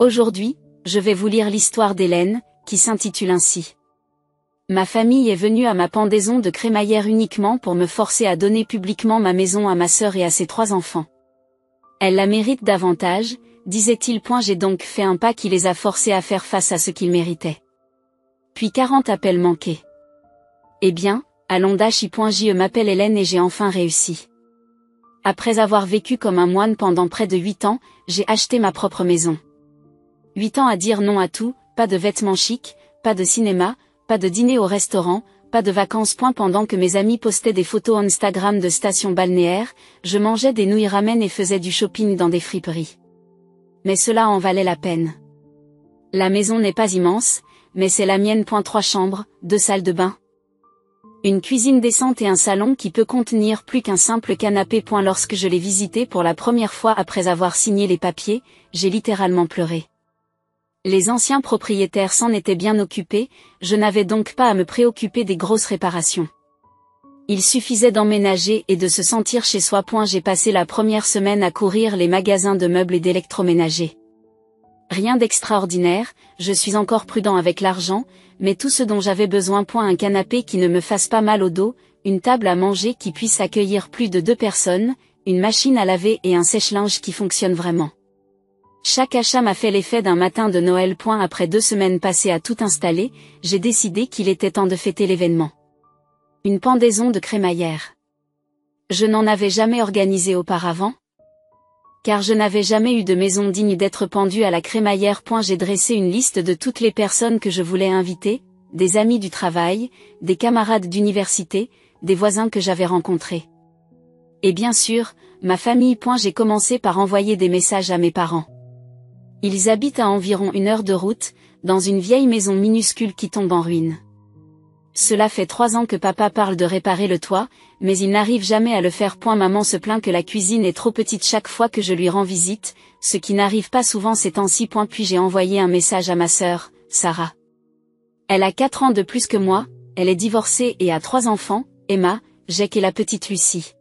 Aujourd'hui, je vais vous lire l'histoire d'Hélène, qui s'intitule ainsi. Ma famille est venue à ma pendaison de crémaillère uniquement pour me forcer à donner publiquement ma maison à ma sœur et à ses 3 enfants. Elle la mérite davantage, disait-il. J'ai donc fait un pas qui les a forcés à faire face à ce qu'ils méritaient. Puis 40 appels manqués. Eh bien, allons je m'appelle Hélène et j'ai enfin réussi. Après avoir vécu comme un moine pendant près de 8 ans, j'ai acheté ma propre maison. 8 ans à dire non à tout, pas de vêtements chics, pas de cinéma, pas de dîner au restaurant, pas de vacances. Pendant que mes amis postaient des photos Instagram de stations balnéaires, je mangeais des nouilles ramen et faisais du shopping dans des friperies. Mais cela en valait la peine. La maison n'est pas immense, mais c'est la mienne. 3 chambres, 2 salles de bain, une cuisine décente et un salon qui peut contenir plus qu'un simple canapé. Lorsque je l'ai visité pour la première fois après avoir signé les papiers, j'ai littéralement pleuré. Les anciens propriétaires s'en étaient bien occupés, je n'avais donc pas à me préoccuper des grosses réparations. Il suffisait d'emménager et de se sentir chez soi. J'ai passé la première semaine à courir les magasins de meubles et d'électroménager. Rien d'extraordinaire, je suis encore prudent avec l'argent, mais tout ce dont j'avais besoin. Un canapé qui ne me fasse pas mal au dos, une table à manger qui puisse accueillir plus de 2 personnes, une machine à laver et un sèche-linge qui fonctionne vraiment. Chaque achat m'a fait l'effet d'un matin de Noël. Après 2 semaines passées à tout installer, j'ai décidé qu'il était temps de fêter l'événement. Une pendaison de crémaillère. Je n'en avais jamais organisé auparavant, car je n'avais jamais eu de maison digne d'être pendue à la crémaillère. J'ai dressé une liste de toutes les personnes que je voulais inviter, des amis du travail, des camarades d'université, des voisins que j'avais rencontrés. Et bien sûr, ma famille. J'ai commencé par envoyer des messages à mes parents. Ils habitent à environ 1 heure de route, dans une vieille maison minuscule qui tombe en ruine. Cela fait 3 ans que papa parle de réparer le toit, mais il n'arrive jamais à le faire. Maman se plaint que la cuisine est trop petite chaque fois que je lui rends visite, ce qui n'arrive pas souvent ces temps-ci. Puis j'ai envoyé un message à ma sœur, Sarah. Elle a 4 ans de plus que moi, elle est divorcée et a 3 enfants, Emma, Jake et la petite Lucie.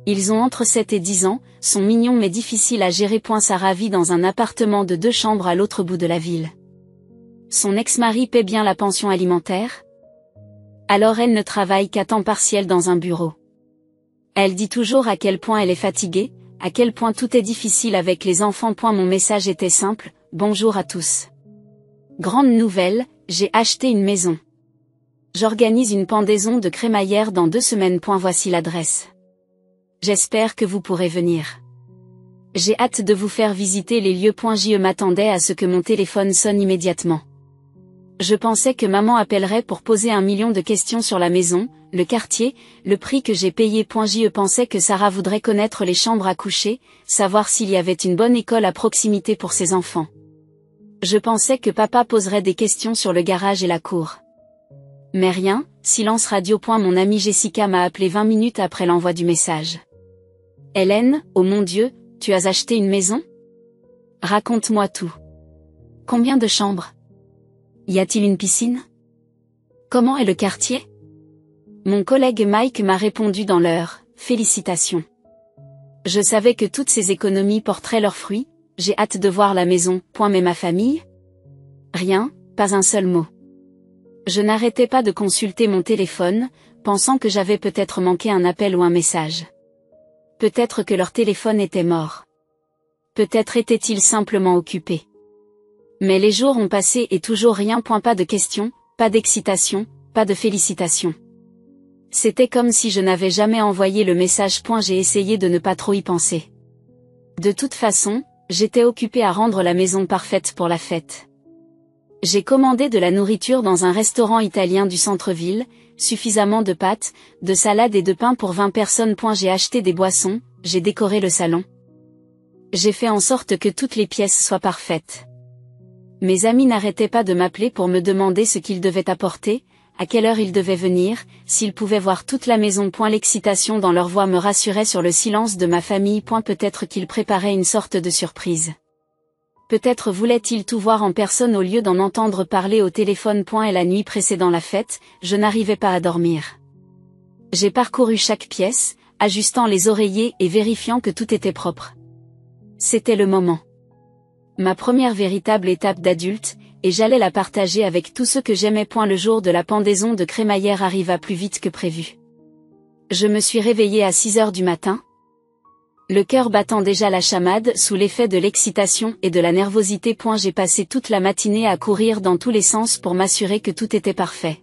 Ils ont entre 7 et 10 ans, sont mignons mais difficiles à gérer. Sarah vit dans un appartement de 2 chambres à l'autre bout de la ville. Son ex-mari paie bien la pension alimentaire. Alors elle ne travaille qu'à temps partiel dans un bureau. Elle dit toujours à quel point elle est fatiguée, à quel point tout est difficile avec les enfants. Mon message était simple, bonjour à tous. Grande nouvelle, j'ai acheté une maison. J'organise une pendaison de crémaillère dans 2 semaines. Voici l'adresse. J'espère que vous pourrez venir. J'ai hâte de vous faire visiter les lieux. Je m'attendais à ce que mon téléphone sonne immédiatement. Je pensais que maman appellerait pour poser 1 million de questions sur la maison, le quartier, le prix que j'ai payé. Je pensais que Sarah voudrait connaître les chambres à coucher, savoir s'il y avait une bonne école à proximité pour ses enfants. Je pensais que papa poserait des questions sur le garage et la cour. Mais rien, silence radio. Mon amie Jessica m'a appelé 20 minutes après l'envoi du message. Hélène, oh mon Dieu, tu as acheté une maison? Raconte-moi tout. Combien de chambres? Y a-t-il une piscine? Comment est le quartier? Mon collègue Mike m'a répondu dans l'heure, félicitations. Je savais que toutes ces économies porteraient leurs fruits, j'ai hâte de voir la maison. Mais ma famille? Rien, pas un seul mot. Je n'arrêtais pas de consulter mon téléphone, pensant que j'avais peut-être manqué un appel ou un message. Peut-être que leur téléphone était mort. Peut-être étaient-ils simplement occupés. Mais les jours ont passé et toujours rien. Pas de questions, pas d'excitation, pas de félicitations. C'était comme si je n'avais jamais envoyé le message. J'ai essayé de ne pas trop y penser. De toute façon, j'étais occupée à rendre la maison parfaite pour la fête. J'ai commandé de la nourriture dans un restaurant italien du centre-ville, suffisamment de pâtes, de salades et de pain pour 20 personnes. J'ai acheté des boissons, j'ai décoré le salon. J'ai fait en sorte que toutes les pièces soient parfaites. Mes amis n'arrêtaient pas de m'appeler pour me demander ce qu'ils devaient apporter, à quelle heure ils devaient venir, s'ils pouvaient voir toute la maison. L'excitation dans leur voix me rassurait sur le silence de ma famille. Peut-être qu'ils préparaient une sorte de surprise. Peut-être voulait-il tout voir en personne au lieu d'en entendre parler au téléphone. Et la nuit précédant la fête, je n'arrivais pas à dormir. J'ai parcouru chaque pièce, ajustant les oreillers et vérifiant que tout était propre. C'était le moment. Ma première véritable étape d'adulte, et j'allais la partager avec tous ceux que j'aimais. Le jour de la pendaison de crémaillère arriva plus vite que prévu. Je me suis réveillée à 6 heures du matin. Le cœur battant déjà la chamade sous l'effet de l'excitation et de la nervosité. J'ai passé toute la matinée à courir dans tous les sens pour m'assurer que tout était parfait.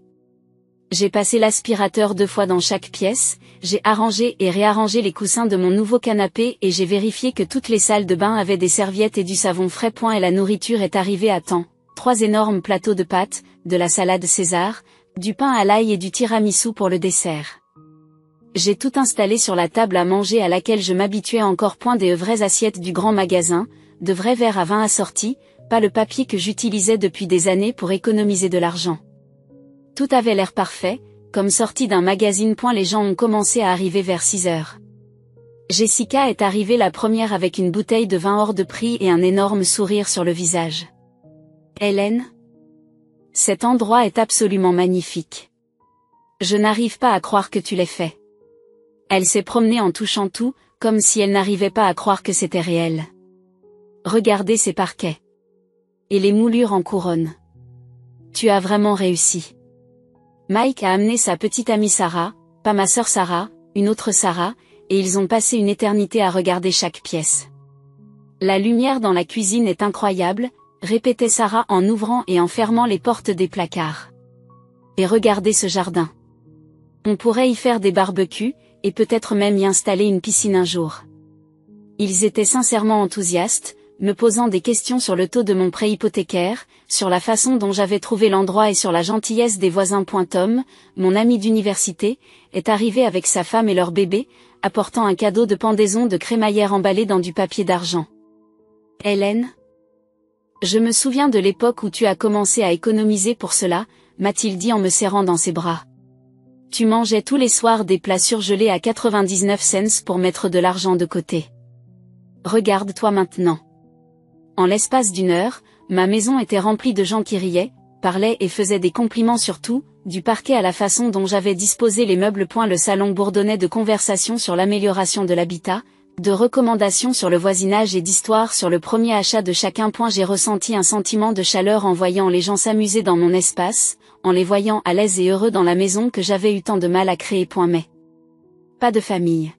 J'ai passé l'aspirateur 2 fois dans chaque pièce, j'ai arrangé et réarrangé les coussins de mon nouveau canapé et j'ai vérifié que toutes les salles de bain avaient des serviettes et du savon frais. Et la nourriture est arrivée à temps. 3 énormes plateaux de pâtes, de la salade César, du pain à l'ail et du tiramisu pour le dessert. J'ai tout installé sur la table à manger à laquelle je m'habituais encore. Des vraies assiettes du grand magasin, de vrais verres à vin assortis, pas le papier que j'utilisais depuis des années pour économiser de l'argent. Tout avait l'air parfait, comme sorti d'un magazine. Les gens ont commencé à arriver vers 6 heures. Jessica est arrivée la première avec une bouteille de vin hors de prix et un énorme sourire sur le visage. Hélène? Cet endroit est absolument magnifique. Je n'arrive pas à croire que tu l'aies fait. Elle s'est promenée en touchant tout, comme si elle n'arrivait pas à croire que c'était réel. Regardez ces parquets. Et les moulures en couronne. Tu as vraiment réussi. Mike a amené sa petite amie Sarah, pas ma sœur Sarah, une autre Sarah, et ils ont passé une éternité à regarder chaque pièce. La lumière dans la cuisine est incroyable, répétait Sarah en ouvrant et en fermant les portes des placards. Et regardez ce jardin. On pourrait y faire des barbecues, et peut-être même y installer une piscine un jour. Ils étaient sincèrement enthousiastes, me posant des questions sur le taux de mon prêt hypothécaire, sur la façon dont j'avais trouvé l'endroit et sur la gentillesse des voisins. Tom, mon ami d'université, est arrivé avec sa femme et leur bébé, apportant un cadeau de pendaison de crémaillère emballé dans du papier d'argent. Hélène? Je me souviens de l'époque où tu as commencé à économiser pour cela, m'a-t-il dit en me serrant dans ses bras. Tu mangeais tous les soirs des plats surgelés à 99 cents pour mettre de l'argent de côté. Regarde-toi maintenant. En l'espace d'une heure, ma maison était remplie de gens qui riaient, parlaient et faisaient des compliments sur tout, du parquet à la façon dont j'avais disposé les meubles. Le salon bourdonnait de conversations sur l'amélioration de l'habitat, de recommandations sur le voisinage et d'histoires sur le premier achat de chacun. J'ai ressenti un sentiment de chaleur en voyant les gens s'amuser dans mon espace, en les voyant à l'aise et heureux dans la maison que j'avais eu tant de mal à créer. Mais pas de famille.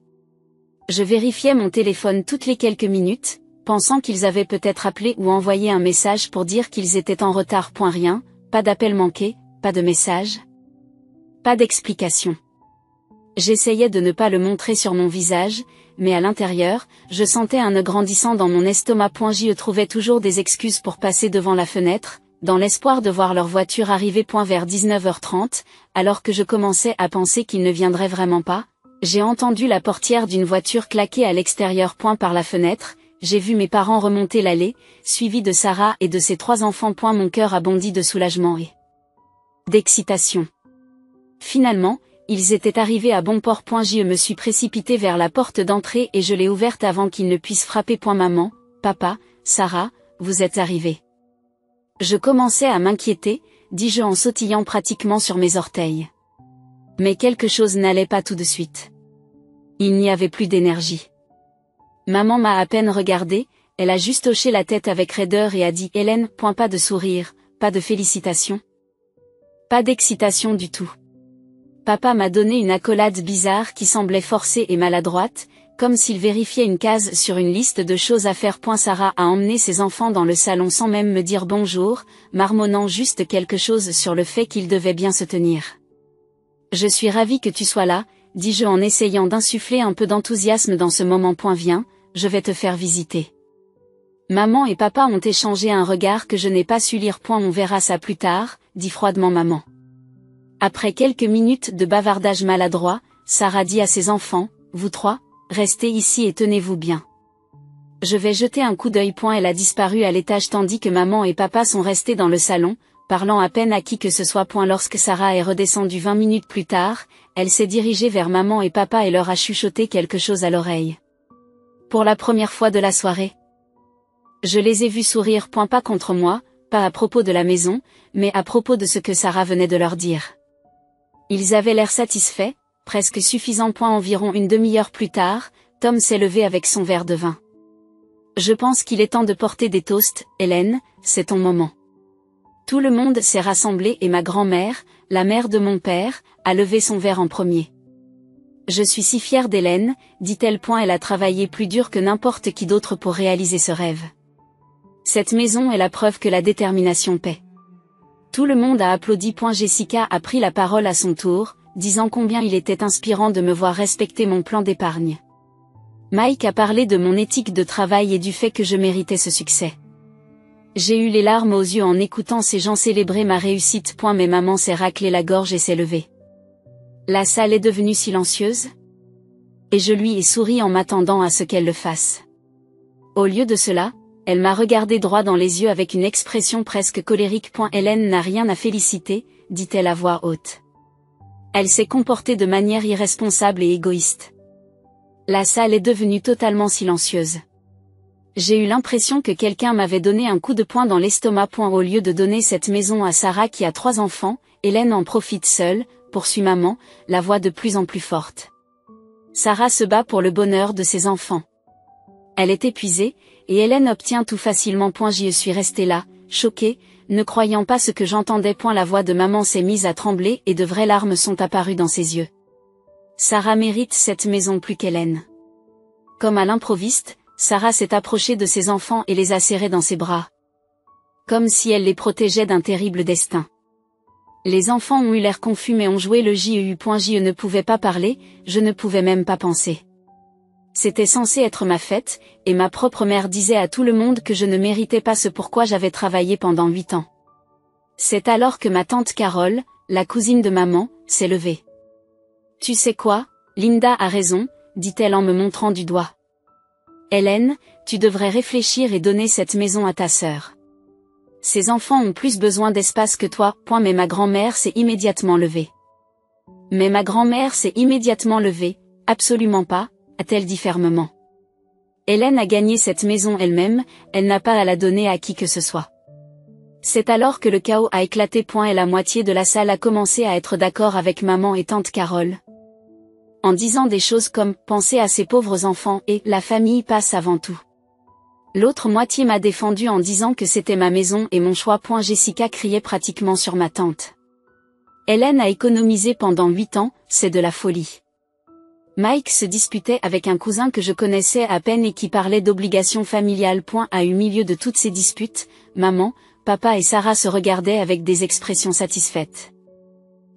Je vérifiais mon téléphone toutes les quelques minutes, pensant qu'ils avaient peut-être appelé ou envoyé un message pour dire qu'ils étaient en retard. Rien, pas d'appel manqué, pas de message. Pas d'explication. J'essayais de ne pas le montrer sur mon visage, mais à l'intérieur, je sentais un nœud grandissant dans mon estomac. J'y trouvais toujours des excuses pour passer devant la fenêtre, dans l'espoir de voir leur voiture arriver. Vers 19h30, alors que je commençais à penser qu'ils ne viendraient vraiment pas, j'ai entendu la portière d'une voiture claquer à l'extérieur. Par la fenêtre, j'ai vu mes parents remonter l'allée, suivis de Sarah et de ses 3 enfants. Mon cœur a bondi de soulagement et d'excitation. Finalement, ils étaient arrivés à bon port. Je me suis précipitée vers la porte d'entrée et je l'ai ouverte avant qu'ils ne puissent frapper. Maman, papa, Sarah, vous êtes arrivés. Je commençais à m'inquiéter, dis-je en sautillant pratiquement sur mes orteils. Mais quelque chose n'allait pas tout de suite. Il n'y avait plus d'énergie. Maman m'a à peine regardée, elle a juste hoché la tête avec raideur et a dit « Hélène, pas de sourire, pas de félicitations. Pas d'excitation du tout. » Papa m'a donné une accolade bizarre qui semblait forcée et maladroite, comme s'il vérifiait une case sur une liste de choses à faire. Sarah a emmené ses enfants dans le salon sans même me dire bonjour, marmonnant juste quelque chose sur le fait qu'ils devaient bien se tenir. Je suis ravie que tu sois là, dis-je en essayant d'insuffler un peu d'enthousiasme dans ce moment. Viens, je vais te faire visiter. Maman et papa ont échangé un regard que je n'ai pas su lire. On verra ça plus tard, dit froidement maman. Après quelques minutes de bavardage maladroit, Sarah dit à ses enfants, vous 3, restez ici et tenez-vous bien. Je vais jeter un coup d'œil. Elle a disparu à l'étage tandis que maman et papa sont restés dans le salon, parlant à peine à qui que ce soit. Lorsque Sarah est redescendue 20 minutes plus tard, elle s'est dirigée vers maman et papa et leur a chuchoté quelque chose à l'oreille. Pour la première fois de la soirée. Je les ai vus sourire. Pas contre moi, pas à propos de la maison, mais à propos de ce que Sarah venait de leur dire. Ils avaient l'air satisfaits, presque suffisant. Environ une demi-heure plus tard, Tom s'est levé avec son verre de vin. Je pense qu'il est temps de porter des toasts, Hélène, c'est ton moment. Tout le monde s'est rassemblé et ma grand-mère, la mère de mon père, a levé son verre en premier. Je suis si fière d'Hélène, dit-elle. Elle a travaillé plus dur que n'importe qui d'autre pour réaliser ce rêve. Cette maison est la preuve que la détermination paie. Tout le monde a applaudi. Jessica a pris la parole à son tour, disant combien il était inspirant de me voir respecter mon plan d'épargne. Mike a parlé de mon éthique de travail et du fait que je méritais ce succès. J'ai eu les larmes aux yeux en écoutant ces gens célébrer ma réussite. Mais maman s'est raclé la gorge et s'est levée. La salle est devenue silencieuse. Et je lui ai souri en m'attendant à ce qu'elle le fasse. Au lieu de cela, elle m'a regardé droit dans les yeux avec une expression presque colérique. Hélène n'a rien à féliciter, dit-elle à voix haute. Elle s'est comportée de manière irresponsable et égoïste. La salle est devenue totalement silencieuse. J'ai eu l'impression que quelqu'un m'avait donné un coup de poing dans l'estomac. Au lieu de donner cette maison à Sarah qui a 3 enfants, Hélène en profite seule, poursuit maman, la voix de plus en plus forte. Sarah se bat pour le bonheur de ses enfants. Elle est épuisée, et Hélène obtient tout facilement. J'y suis restée là, choquée, ne croyant pas ce que j'entendais. La voix de maman s'est mise à trembler et de vraies larmes sont apparues dans ses yeux. Sarah mérite cette maison plus qu'Hélène. Comme à l'improviste, Sarah s'est approchée de ses enfants et les a serrés dans ses bras. Comme si elle les protégeait d'un terrible destin. Les enfants ont eu l'air confus mais ont joué le JEU. Je ne pouvais pas parler, je ne pouvais même pas penser. C'était censé être ma fête, et ma propre mère disait à tout le monde que je ne méritais pas ce pourquoi j'avais travaillé pendant 8 ans. C'est alors que ma tante Carole, la cousine de maman, s'est levée. « Tu sais quoi, Linda a raison, » dit-elle en me montrant du doigt. « Hélène, tu devrais réfléchir et donner cette maison à ta sœur. Ces enfants ont plus besoin d'espace que toi. » Mais ma grand-mère s'est immédiatement levée. « Mais ma grand-mère s'est immédiatement levée, absolument pas, » a-t-elle dit fermement. Hélène a gagné cette maison elle-même, elle n'a pas à la donner à qui que ce soit. C'est alors que le chaos a éclaté. Et la moitié de la salle a commencé à être d'accord avec maman et tante Carole. En disant des choses comme « pensez à ces pauvres enfants » et « la famille passe avant tout ». L'autre moitié m'a défendu en disant que c'était ma maison et mon choix. Jessica criait pratiquement sur ma tante. Hélène a économisé pendant 8 ans, c'est de la folie. Mike se disputait avec un cousin que je connaissais à peine et qui parlait d'obligations familiales. Au milieu de toutes ces disputes, maman, papa et Sarah se regardaient avec des expressions satisfaites.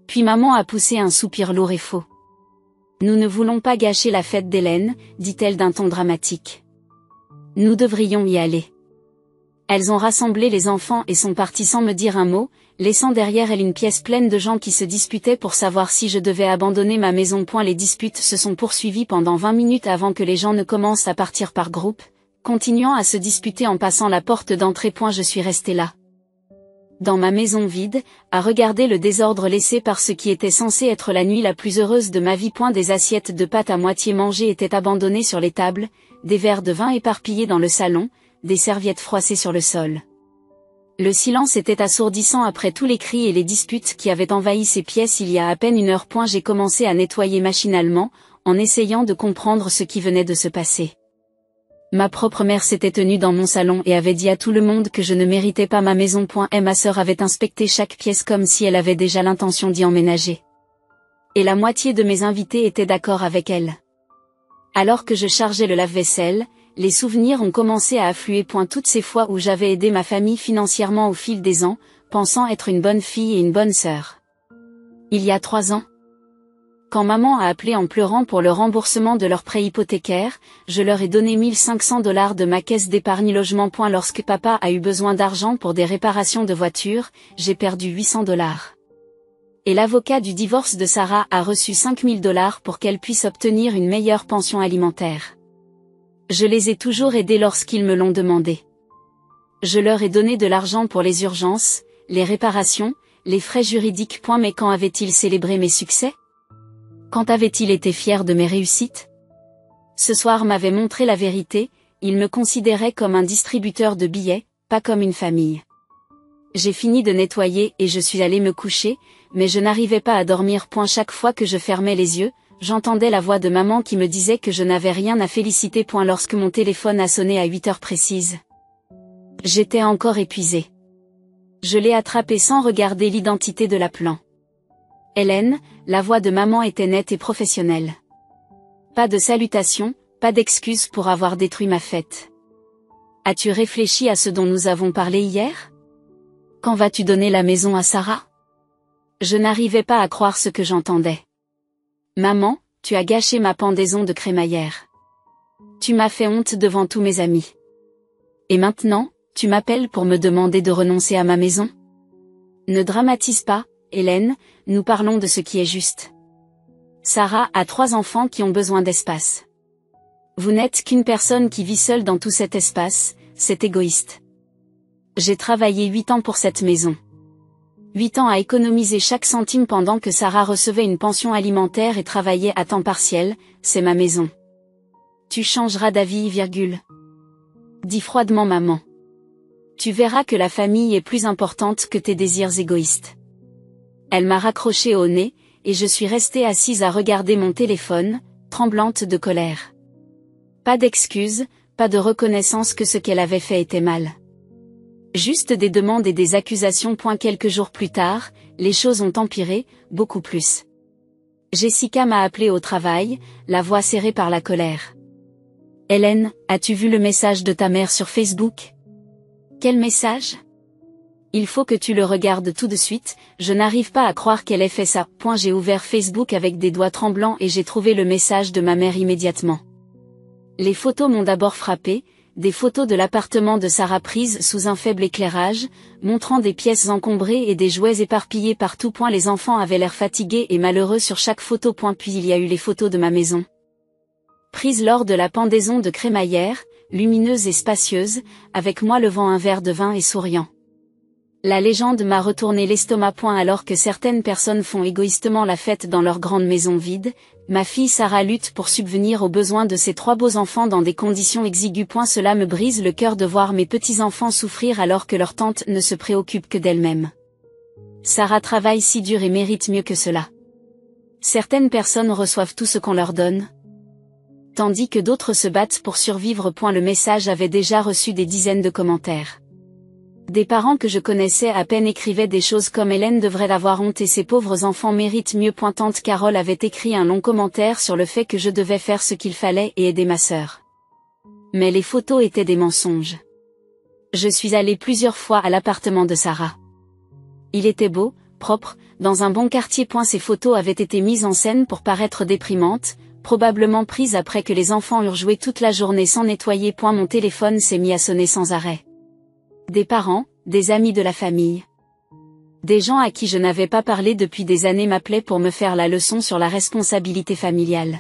Puis maman a poussé un soupir lourd et faux. « Nous ne voulons pas gâcher la fête d'Hélène, » dit-elle d'un ton dramatique. « Nous devrions y aller. » Elles ont rassemblé les enfants et sont parties sans me dire un mot, laissant derrière elles une pièce pleine de gens qui se disputaient pour savoir si je devais abandonner ma maison. Les disputes se sont poursuivies pendant 20 minutes avant que les gens ne commencent à partir par groupe, continuant à se disputer en passant la porte d'entrée. Je suis restée là. Dans ma maison vide, à regarder le désordre laissé par ce qui était censé être la nuit la plus heureuse de ma vie. Des assiettes de pâtes à moitié mangées étaient abandonnées sur les tables, des verres de vin éparpillés dans le salon, des serviettes froissées sur le sol. Le silence était assourdissant après tous les cris et les disputes qui avaient envahi ces pièces il y a à peine 1 heure. J'ai commencé à nettoyer machinalement, en essayant de comprendre ce qui venait de se passer. Ma propre mère s'était tenue dans mon salon et avait dit à tout le monde que je ne méritais pas ma maison. Et ma sœur avait inspecté chaque pièce comme si elle avait déjà l'intention d'y emménager. Et la moitié de mes invités étaient d'accord avec elle. Alors que je chargeais le lave-vaisselle, les souvenirs ont commencé à affluer. Toutes ces fois où j'avais aidé ma famille financièrement au fil des ans, pensant être une bonne fille et une bonne sœur. Il y a 3 ans. Quand maman a appelé en pleurant pour le remboursement de leur prêt hypothécaire, je leur ai donné $1 500 de ma caisse d'épargne logement. Lorsque papa a eu besoin d'argent pour des réparations de voiture, j'ai perdu $800. Et l'avocat du divorce de Sarah a reçu $5 000 pour qu'elle puisse obtenir une meilleure pension alimentaire. Je les ai toujours aidés lorsqu'ils me l'ont demandé. Je leur ai donné de l'argent pour les urgences, les réparations, les frais juridiques. Mais quand avaient-ils célébré mes succès? Quand avait-il été fier de mes réussites? Ce soir m'avait montré la vérité, il me considérait comme un distributeur de billets, pas comme une famille. J'ai fini de nettoyer et je suis allée me coucher, mais je n'arrivais pas à dormir. Chaque fois que je fermais les yeux, j'entendais la voix de maman qui me disait que je n'avais rien à féliciter. Lorsque mon téléphone a sonné à 8 heures précises. J'étais encore épuisée. Je l'ai attrapé sans regarder l'identité de l'appelant. Hélène, la voix de maman était nette et professionnelle. Pas de salutations, pas d'excuses pour avoir détruit ma fête. As-tu réfléchi à ce dont nous avons parlé hier? Quand vas-tu donner la maison à Sarah? Je n'arrivais pas à croire ce que j'entendais. Maman, tu as gâché ma pendaison de crémaillère. Tu m'as fait honte devant tous mes amis. Et maintenant, tu m'appelles pour me demander de renoncer à ma maison? Ne dramatise pas, Hélène, nous parlons de ce qui est juste. Sarah a 3 enfants qui ont besoin d'espace. Vous n'êtes qu'une personne qui vit seule dans tout cet espace, c'est égoïste. J'ai travaillé 8 ans pour cette maison. 8 ans à économiser chaque centime pendant que Sarah recevait une pension alimentaire et travaillait à temps partiel, c'est ma maison. Tu changeras d'avis, dit froidement maman. Tu verras que la famille est plus importante que tes désirs égoïstes. Elle m'a raccroché au nez, et je suis restée assise à regarder mon téléphone, tremblante de colère. Pas d'excuses, pas de reconnaissance que ce qu'elle avait fait était mal. Juste des demandes et des accusations. Quelques jours plus tard, les choses ont empiré, beaucoup plus. Jessica m'a appelée au travail, la voix serrée par la colère. Hélène, as-tu vu le message de ta mère sur Facebook? Quel message? Il faut que tu le regardes tout de suite, je n'arrive pas à croire qu'elle ait fait ça. J'ai ouvert Facebook avec des doigts tremblants et j'ai trouvé le message de ma mère immédiatement. Les photos m'ont d'abord frappé, des photos de l'appartement de Sarah prises sous un faible éclairage, montrant des pièces encombrées et des jouets éparpillés partout. Les enfants avaient l'air fatigués et malheureux sur chaque photo. Puis il y a eu les photos de ma maison. Prise lors de la pendaison de crémaillère, lumineuse et spacieuse, avec moi levant un verre de vin et souriant. La légende m'a retourné l'estomac. Alors que certaines personnes font égoïstement la fête dans leur grande maison vide, ma fille Sarah lutte pour subvenir aux besoins de ses 3 beaux enfants dans des conditions exiguës. Cela me brise le cœur de voir mes petits-enfants souffrir alors que leur tante ne se préoccupe que d'elle-même. Sarah travaille si dur et mérite mieux que cela. Certaines personnes reçoivent tout ce qu'on leur donne, tandis que d'autres se battent pour survivre. Le message avait déjà reçu des dizaines de commentaires. Des parents que je connaissais à peine écrivaient des choses comme Hélène devrait avoir honte et ses pauvres enfants méritent mieux. Tante Carole avait écrit un long commentaire sur le fait que je devais faire ce qu'il fallait et aider ma sœur. Mais les photos étaient des mensonges. Je suis allée plusieurs fois à l'appartement de Sarah. Il était beau, propre, dans un bon quartier. Ces photos avaient été mises en scène pour paraître déprimantes, probablement prises après que les enfants eurent joué toute la journée sans nettoyer. Mon téléphone s'est mis à sonner sans arrêt. Des parents, des amis de la famille. Des gens à qui je n'avais pas parlé depuis des années m'appelaient pour me faire la leçon sur la responsabilité familiale.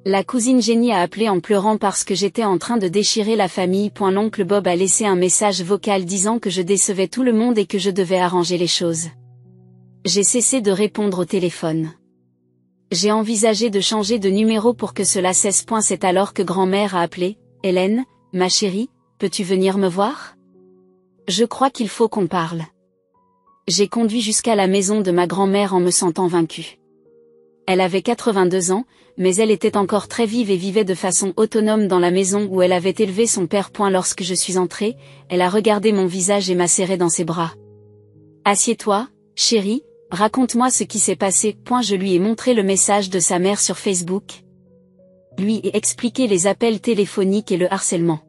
La cousine Jenny a appelé en pleurant parce que j'étais en train de déchirer la famille. L'oncle Bob a laissé un message vocal disant que je décevais tout le monde et que je devais arranger les choses. J'ai cessé de répondre au téléphone. J'ai envisagé de changer de numéro pour que cela cesse. C'est alors que grand-mère a appelé. Hélène, ma chérie, peux-tu venir me voir? Je crois qu'il faut qu'on parle. J'ai conduit jusqu'à la maison de ma grand-mère en me sentant vaincue. Elle avait 82 ans, mais elle était encore très vive et vivait de façon autonome dans la maison où elle avait élevé son père. Lorsque je suis entrée, elle a regardé mon visage et m'a serré dans ses bras. Assieds-toi, chérie, raconte-moi ce qui s'est passé. Je lui ai montré le message de sa mère sur Facebook. Lui ai expliqué les appels téléphoniques et le harcèlement.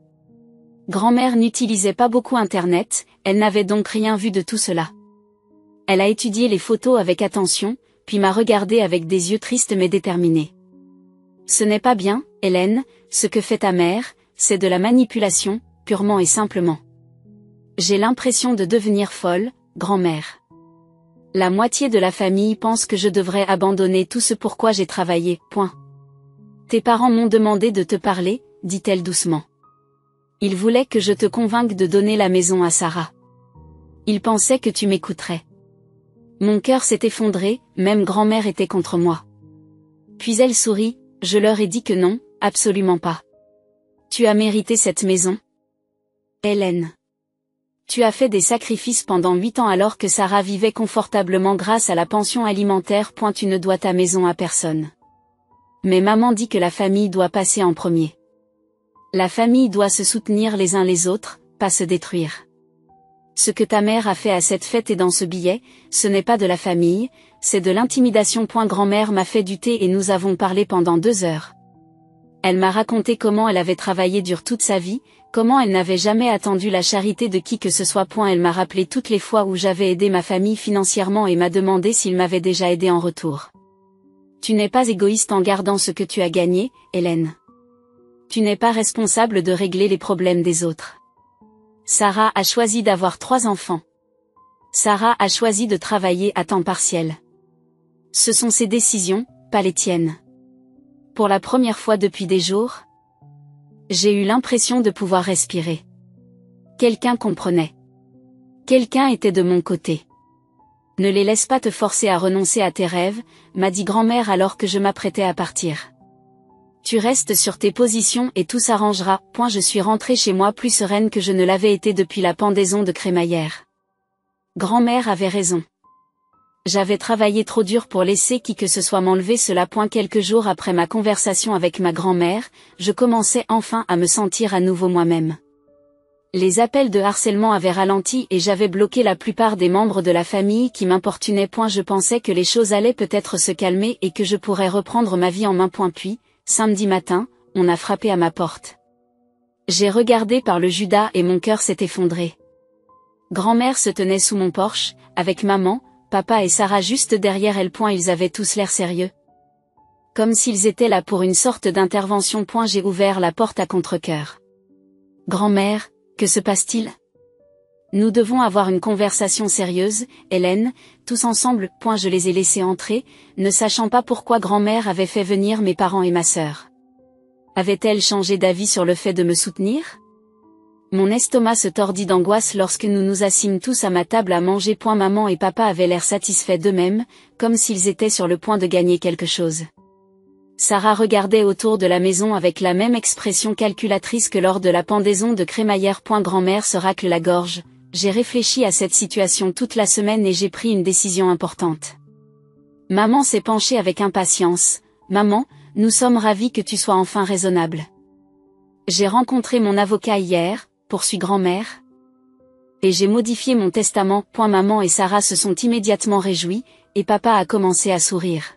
Grand-mère n'utilisait pas beaucoup Internet, elle n'avait donc rien vu de tout cela. Elle a étudié les photos avec attention, puis m'a regardé avec des yeux tristes mais déterminés. Ce n'est pas bien, Hélène, ce que fait ta mère, c'est de la manipulation, purement et simplement. J'ai l'impression de devenir folle, grand-mère. La moitié de la famille pense que je devrais abandonner tout ce pourquoi j'ai travaillé. Tes parents m'ont demandé de te parler, dit-elle doucement. Ils voulaient que je te convainque de donner la maison à Sarah. Ils pensaient que tu m'écouterais. Mon cœur s'est effondré, même grand-mère était contre moi. Puis elle sourit, je leur ai dit que non, absolument pas. Tu as mérité cette maison. Hélène. Tu as fait des sacrifices pendant 8 ans alors que Sarah vivait confortablement grâce à la pension alimentaire. Tu ne dois ta maison à personne. Mais maman dit que la famille doit passer en premier. La famille doit se soutenir les uns les autres, pas se détruire. Ce que ta mère a fait à cette fête et dans ce billet, ce n'est pas de la famille, c'est de l'intimidation. Grand-mère m'a fait du thé et nous avons parlé pendant 2 heures. Elle m'a raconté comment elle avait travaillé dur toute sa vie, comment elle n'avait jamais attendu la charité de qui que ce soit. Elle m'a rappelé toutes les fois où j'avais aidé ma famille financièrement et m'a demandé s'il m'avait déjà aidé en retour. Tu n'es pas égoïste en gardant ce que tu as gagné, Hélène. Tu n'es pas responsable de régler les problèmes des autres. Sarah a choisi d'avoir 3 enfants. Sarah a choisi de travailler à temps partiel. Ce sont ses décisions, pas les tiennes. Pour la première fois depuis des jours, j'ai eu l'impression de pouvoir respirer. Quelqu'un comprenait. Quelqu'un était de mon côté. Ne les laisse pas te forcer à renoncer à tes rêves, m'a dit grand-mère alors que je m'apprêtais à partir. Tu restes sur tes positions et tout s'arrangera. Je suis rentrée chez moi plus sereine que je ne l'avais été depuis la pendaison de crémaillère. Grand-mère avait raison. J'avais travaillé trop dur pour laisser qui que ce soit m'enlever cela. Quelques jours après ma conversation avec ma grand-mère, je commençais enfin à me sentir à nouveau moi-même. Les appels de harcèlement avaient ralenti et j'avais bloqué la plupart des membres de la famille qui m'importunaient. Je pensais que les choses allaient peut-être se calmer et que je pourrais reprendre ma vie en main. Puis, samedi matin, on a frappé à ma porte. J'ai regardé par le Judas et mon cœur s'est effondré. Grand-mère se tenait sous mon porche, avec maman, papa et Sarah juste derrière elle. Ils avaient tous l'air sérieux. Comme s'ils étaient là pour une sorte d'intervention. J'ai ouvert la porte à contre-cœur. Grand-mère, que se passe-t-il? Nous devons avoir une conversation sérieuse, Hélène, tous ensemble. Je les ai laissés entrer, ne sachant pas pourquoi grand-mère avait fait venir mes parents et ma sœur. Avait-elle changé d'avis sur le fait de me soutenir? Mon estomac se tordit d'angoisse lorsque nous nous assîmes tous à ma table à manger. Maman et papa avaient l'air satisfaits d'eux-mêmes, comme s'ils étaient sur le point de gagner quelque chose. Sarah regardait autour de la maison avec la même expression calculatrice que lors de la pendaison de crémaillère. Grand-mère se racle la gorge. J'ai réfléchi à cette situation toute la semaine et j'ai pris une décision importante. Maman s'est penchée avec impatience. Maman, nous sommes ravis que tu sois enfin raisonnable. J'ai rencontré mon avocat hier, poursuit grand-mère. Et j'ai modifié mon testament. Maman et Sarah se sont immédiatement réjouis, et papa a commencé à sourire.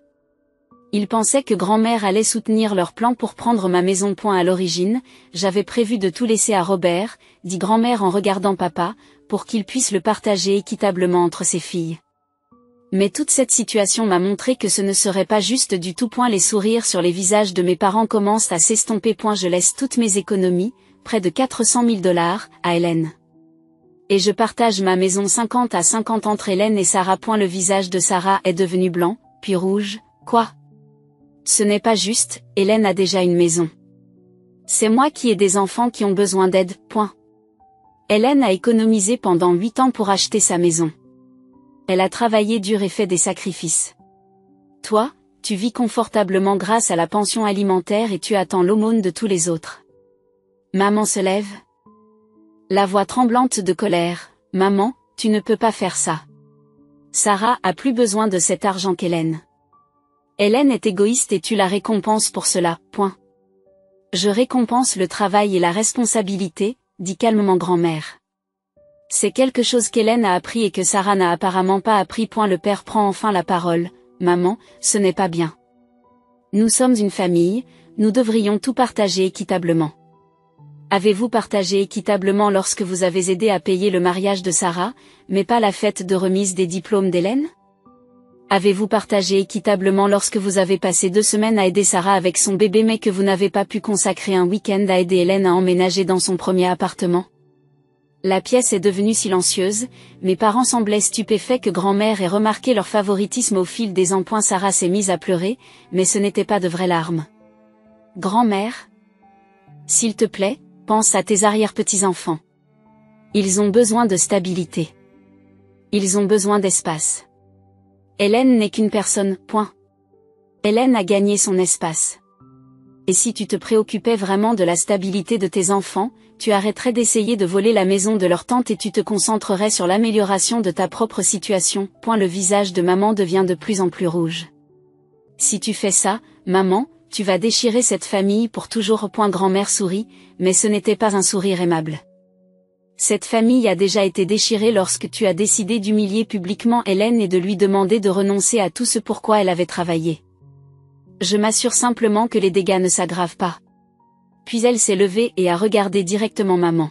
Ils pensaient que grand-mère allait soutenir leur plan pour prendre ma maison. À l'origine, j'avais prévu de tout laisser à Robert, dit grand-mère en regardant papa, pour qu'il puisse le partager équitablement entre ses filles. Mais toute cette situation m'a montré que ce ne serait pas juste du tout. Les sourires sur les visages de mes parents commencent à s'estomper. Je laisse toutes mes économies, près de 400 000 $, à Hélène. Et je partage ma maison 50 à 50 entre Hélène et Sarah. Le visage de Sarah est devenu blanc, puis rouge. Quoi? Ce n'est pas juste, Hélène a déjà une maison. C'est moi qui ai des enfants qui ont besoin d'aide. Hélène a économisé pendant 8 ans pour acheter sa maison. Elle a travaillé dur et fait des sacrifices. Toi, tu vis confortablement grâce à la pension alimentaire et tu attends l'aumône de tous les autres. Maman se lève. La voix tremblante de colère. Maman, tu ne peux pas faire ça. Sarah a plus besoin de cet argent qu'Hélène. Hélène est égoïste et tu la récompenses pour cela. Je récompense le travail et la responsabilité, dit calmement grand-mère. C'est quelque chose qu'Hélène a appris et que Sarah n'a apparemment pas appris. Le père prend enfin la parole. Maman, ce n'est pas bien. Nous sommes une famille, nous devrions tout partager équitablement. Avez-vous partagé équitablement lorsque vous avez aidé à payer le mariage de Sarah, mais pas la fête de remise des diplômes d'Hélène? Avez-vous partagé équitablement lorsque vous avez passé 2 semaines à aider Sarah avec son bébé mais que vous n'avez pas pu consacrer un week-end à aider Hélène à emménager dans son premier appartement? La pièce est devenue silencieuse, mes parents semblaient stupéfaits que grand-mère ait remarqué leur favoritisme au fil des ans. Sarah s'est mise à pleurer, mais ce n'était pas de vraies larmes. Grand-mère? S'il te plaît, pense à tes arrière-petits-enfants. Ils ont besoin de stabilité. Ils ont besoin d'espace. Hélène n'est qu'une personne. Hélène a gagné son espace. Et si tu te préoccupais vraiment de la stabilité de tes enfants, tu arrêterais d'essayer de voler la maison de leur tante et tu te concentrerais sur l'amélioration de ta propre situation. Le visage de maman devient de plus en plus rouge. Si tu fais ça, maman, tu vas déchirer cette famille pour toujours. Grand-mère sourit, mais ce n'était pas un sourire aimable. Cette famille a déjà été déchirée lorsque tu as décidé d'humilier publiquement Hélène et de lui demander de renoncer à tout ce pourquoi elle avait travaillé. Je m'assure simplement que les dégâts ne s'aggravent pas. Puis elle s'est levée et a regardé directement maman.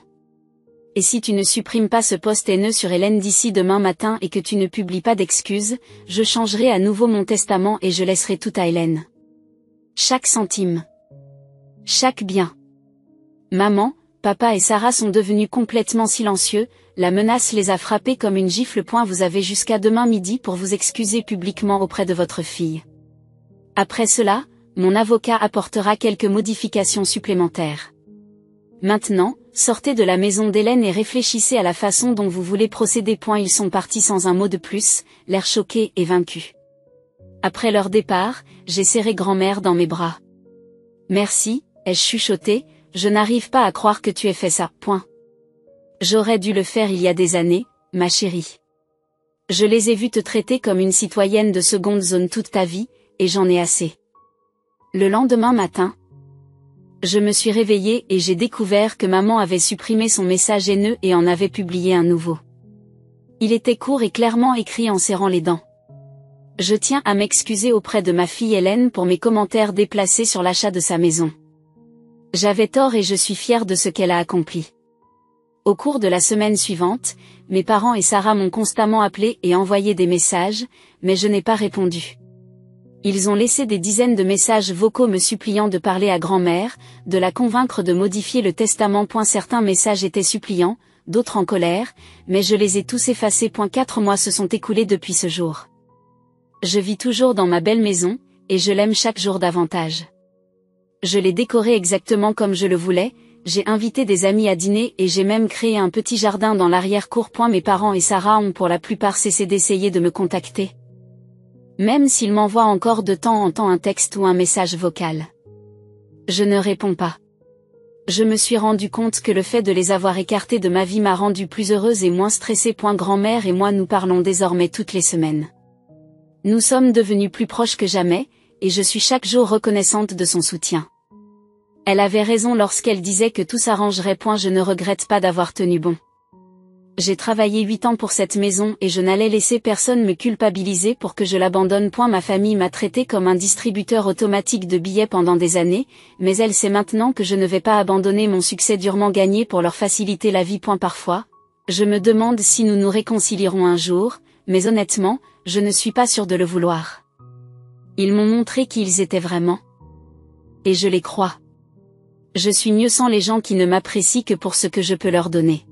Et si tu ne supprimes pas ce post haineux sur Hélène d'ici demain matin et que tu ne publies pas d'excuses, je changerai à nouveau mon testament et je laisserai tout à Hélène. Chaque centime. Chaque bien. Maman, papa et Sarah sont devenus complètement silencieux, la menace les a frappés comme une gifle. Vous avez jusqu'à demain midi pour vous excuser publiquement auprès de votre fille. Après cela, mon avocat apportera quelques modifications supplémentaires. Maintenant, sortez de la maison d'Hélène et réfléchissez à la façon dont vous voulez procéder. Ils sont partis sans un mot de plus, l'air choqué et vaincu. Après leur départ, j'ai serré grand-mère dans mes bras. Merci, ai-je chuchoté, je n'arrive pas à croire que tu aies fait ça. J'aurais dû le faire il y a des années, ma chérie. Je les ai vus te traiter comme une citoyenne de seconde zone toute ta vie, et j'en ai assez. Le lendemain matin, je me suis réveillée et j'ai découvert que maman avait supprimé son message haineux et en avait publié un nouveau. Il était court et clairement écrit en serrant les dents. Je tiens à m'excuser auprès de ma fille Hélène pour mes commentaires déplacés sur l'achat de sa maison. J'avais tort et je suis fière de ce qu'elle a accompli. Au cours de la semaine suivante, mes parents et Sarah m'ont constamment appelé et envoyé des messages, mais je n'ai pas répondu. Ils ont laissé des dizaines de messages vocaux me suppliant de parler à grand-mère, de la convaincre de modifier le testament. Certains messages étaient suppliants, d'autres en colère, mais je les ai tous effacés. 4 mois se sont écoulés depuis ce jour. Je vis toujours dans ma belle maison, et je l'aime chaque jour davantage. Je l'ai décorée exactement comme je le voulais, j'ai invité des amis à dîner et j'ai même créé un petit jardin dans l'arrière-cour. Mes parents et Sarah ont pour la plupart cessé d'essayer de me contacter. Même s'ils m'envoient encore de temps en temps un texte ou un message vocal. Je ne réponds pas. Je me suis rendu compte que le fait de les avoir écartés de ma vie m'a rendue plus heureuse et moins stressée. Grand-mère et moi nous parlons désormais toutes les semaines. Nous sommes devenus plus proches que jamais, et je suis chaque jour reconnaissante de son soutien. Elle avait raison lorsqu'elle disait que tout s'arrangerait. Je ne regrette pas d'avoir tenu bon. J'ai travaillé 8 ans pour cette maison et je n'allais laisser personne me culpabiliser pour que je l'abandonne. Ma famille m'a traité comme un distributeur automatique de billets pendant des années, mais elle sait maintenant que je ne vais pas abandonner mon succès durement gagné pour leur faciliter la vie. Parfois, je me demande si nous nous réconcilierons un jour, mais honnêtement, je ne suis pas sûre de le vouloir. Ils m'ont montré qui ils étaient vraiment. Et je les crois. Je suis mieux sans les gens qui ne m'apprécient que pour ce que je peux leur donner.